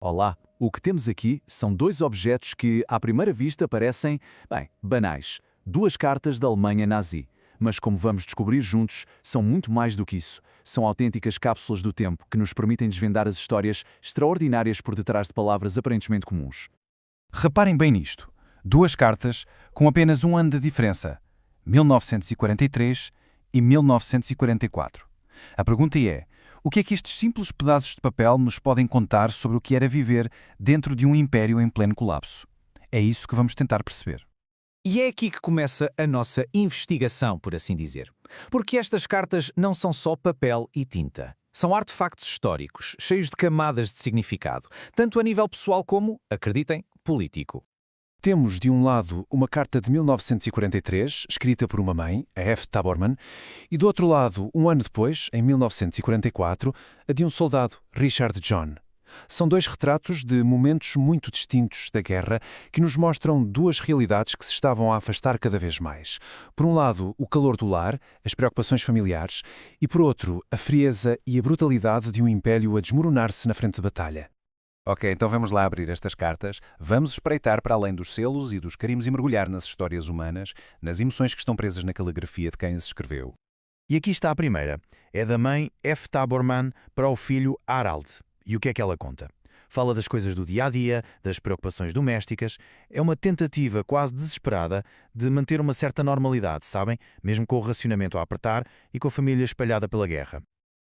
Olá, o que temos aqui são dois objetos que, à primeira vista, parecem, banais. Duas cartas da Alemanha nazi. Mas, como vamos descobrir juntos, são muito mais do que isso. São autênticas cápsulas do tempo que nos permitem desvendar as histórias extraordinárias por detrás de palavras aparentemente comuns. Reparem bem nisto. Duas cartas com apenas um ano de diferença. 1943 e 1944. A pergunta é: o que é que estes simples pedaços de papel nos podem contar sobre o que era viver dentro de um império em pleno colapso? É isso que vamos tentar perceber. E é aqui que começa a nossa investigação, por assim dizer. Porque estas cartas não são só papel e tinta. São artefactos históricos, cheios de camadas de significado, tanto a nível pessoal como, acreditem, político. Temos, de um lado, uma carta de 1943, escrita por uma mãe, a F. Tabormann, e do outro lado, um ano depois, em 1944, a de um soldado, Richard John. São dois retratos de momentos muito distintos da guerra que nos mostram duas realidades que se estavam a afastar cada vez mais. Por um lado, o calor do lar, as preocupações familiares, e por outro, a frieza e a brutalidade de um império a desmoronar-se na frente de batalha. Ok, então vamos lá abrir estas cartas, vamos espreitar para além dos selos e dos carimbos e mergulhar nas histórias humanas, nas emoções que estão presas na caligrafia de quem as escreveu. E aqui está a primeira. É da mãe F. Tabormann para o filho Harald. E o que é que ela conta? Fala das coisas do dia-a-dia, das preocupações domésticas. É uma tentativa quase desesperada de manter uma certa normalidade, sabem? Mesmo com o racionamento a apertar e com a família espalhada pela guerra.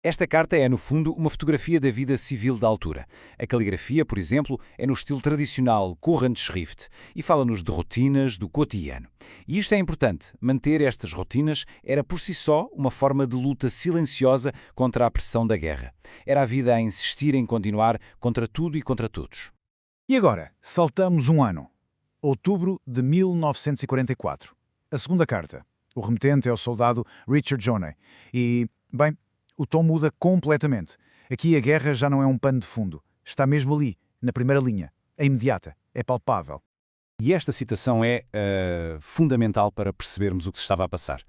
Esta carta é, no fundo, uma fotografia da vida civil da altura. A caligrafia, por exemplo, é no estilo tradicional Kurzschrift e fala-nos de rotinas do cotidiano. E isto é importante. Manter estas rotinas era por si só uma forma de luta silenciosa contra a pressão da guerra. Era a vida a insistir em continuar contra tudo e contra todos. E agora, saltamos um ano. Outubro de 1944. A segunda carta. O remetente é o soldado Richard Joney. E, bem, o tom muda completamente. Aqui a guerra já não é um pano de fundo. Está mesmo ali, na primeira linha. É imediata, é palpável. E esta citação é fundamental para percebermos o que se estava a passar.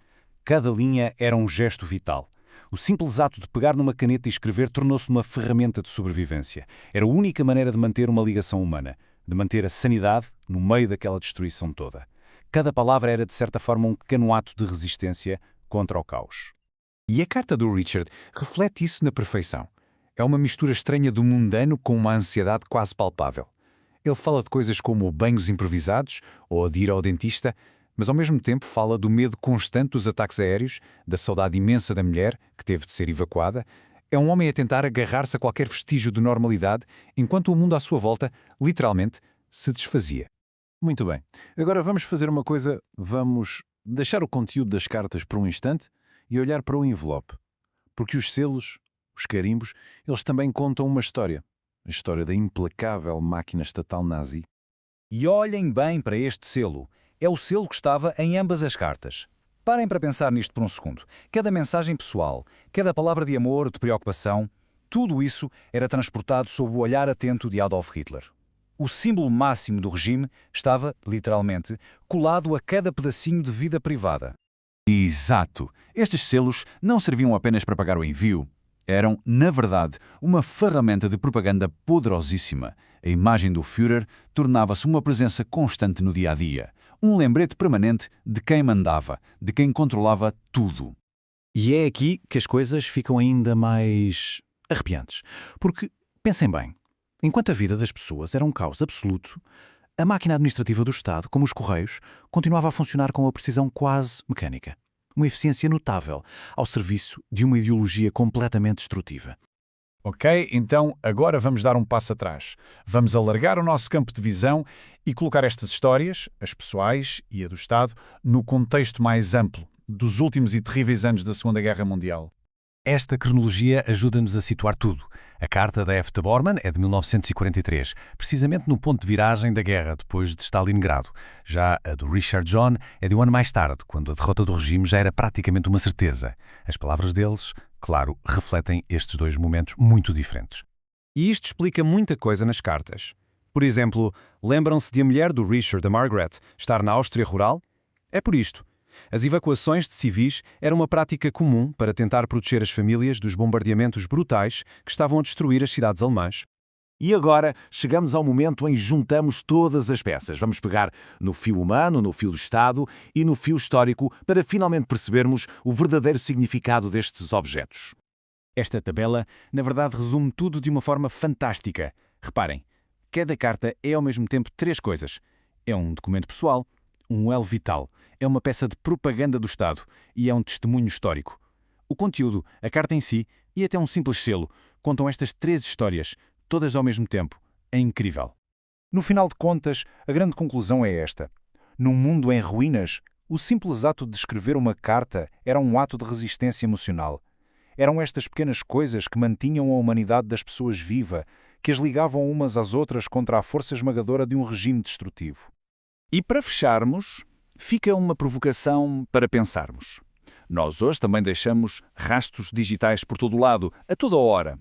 Cada linha era um gesto vital. O simples ato de pegar numa caneta e escrever tornou-se uma ferramenta de sobrevivência. Era a única maneira de manter uma ligação humana, de manter a sanidade no meio daquela destruição toda. Cada palavra era, de certa forma, um pequeno ato de resistência contra o caos. E a carta do Richard reflete isso na perfeição. É uma mistura estranha do mundano com uma ansiedade quase palpável. Ele fala de coisas como banhos improvisados ou de ir ao dentista, mas ao mesmo tempo fala do medo constante dos ataques aéreos, da saudade imensa da mulher, que teve de ser evacuada. É um homem a tentar agarrar-se a qualquer vestígio de normalidade, enquanto o mundo à sua volta, literalmente, se desfazia. Muito bem. Agora vamos fazer uma coisa. Vamos deixar o conteúdo das cartas por um instante e olhar para o envelope. Porque os selos, os carimbos, eles também contam uma história. A história da implacável máquina estatal nazi. E olhem bem para este selo. É o selo que estava em ambas as cartas. Parem para pensar nisto por um segundo. Cada mensagem pessoal, cada palavra de amor, de preocupação, tudo isso era transportado sob o olhar atento de Adolf Hitler. O símbolo máximo do regime estava, literalmente, colado a cada pedacinho de vida privada. Exato! Estes selos não serviam apenas para pagar o envio. Eram, na verdade, uma ferramenta de propaganda poderosíssima. A imagem do Führer tornava-se uma presença constante no dia-a-dia. Um lembrete permanente de quem mandava, de quem controlava tudo. E é aqui que as coisas ficam ainda mais arrepiantes. Porque, pensem bem, enquanto a vida das pessoas era um caos absoluto, a máquina administrativa do Estado, como os Correios, continuava a funcionar com uma precisão quase mecânica. Uma eficiência notável, ao serviço de uma ideologia completamente destrutiva. Ok, então agora vamos dar um passo atrás. Vamos alargar o nosso campo de visão e colocar estas histórias, as pessoais e a do Estado, no contexto mais amplo dos últimos e terríveis anos da Segunda Guerra Mundial. Esta cronologia ajuda-nos a situar tudo. A carta da F. Tabormann é de 1943, precisamente no ponto de viragem da guerra, depois de Stalingrado. Já a do Richard John é de um ano mais tarde, quando a derrota do regime já era praticamente uma certeza. As palavras deles, claro, refletem estes dois momentos muito diferentes. E isto explica muita coisa nas cartas. Por exemplo, lembram-se de a mulher do Richard, a Margaret, estar na Áustria rural? É por isto. As evacuações de civis eram uma prática comum para tentar proteger as famílias dos bombardeamentos brutais que estavam a destruir as cidades alemãs. E agora chegamos ao momento em que juntamos todas as peças. Vamos pegar no fio humano, no fio do Estado e no fio histórico para finalmente percebermos o verdadeiro significado destes objetos. Esta tabela, na verdade, resume tudo de uma forma fantástica. Reparem, cada carta é ao mesmo tempo três coisas. É um documento pessoal, um elo vital, é uma peça de propaganda do Estado e é um testemunho histórico. O conteúdo, a carta em si e até um simples selo contam estas três histórias, todas ao mesmo tempo. É incrível. No final de contas, a grande conclusão é esta. Num mundo em ruínas, o simples ato de escrever uma carta era um ato de resistência emocional. Eram estas pequenas coisas que mantinham a humanidade das pessoas viva, que as ligavam umas às outras contra a força esmagadora de um regime destrutivo. E para fecharmos, fica uma provocação para pensarmos. Nós hoje também deixamos rastros digitais por todo o lado, a toda hora.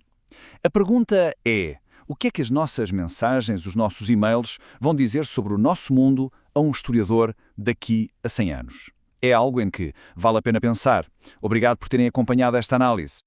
A pergunta é: o que é que as nossas mensagens, os nossos e-mails, vão dizer sobre o nosso mundo a um historiador daqui a 100 anos? É algo em que vale a pena pensar. Obrigado por terem acompanhado esta análise.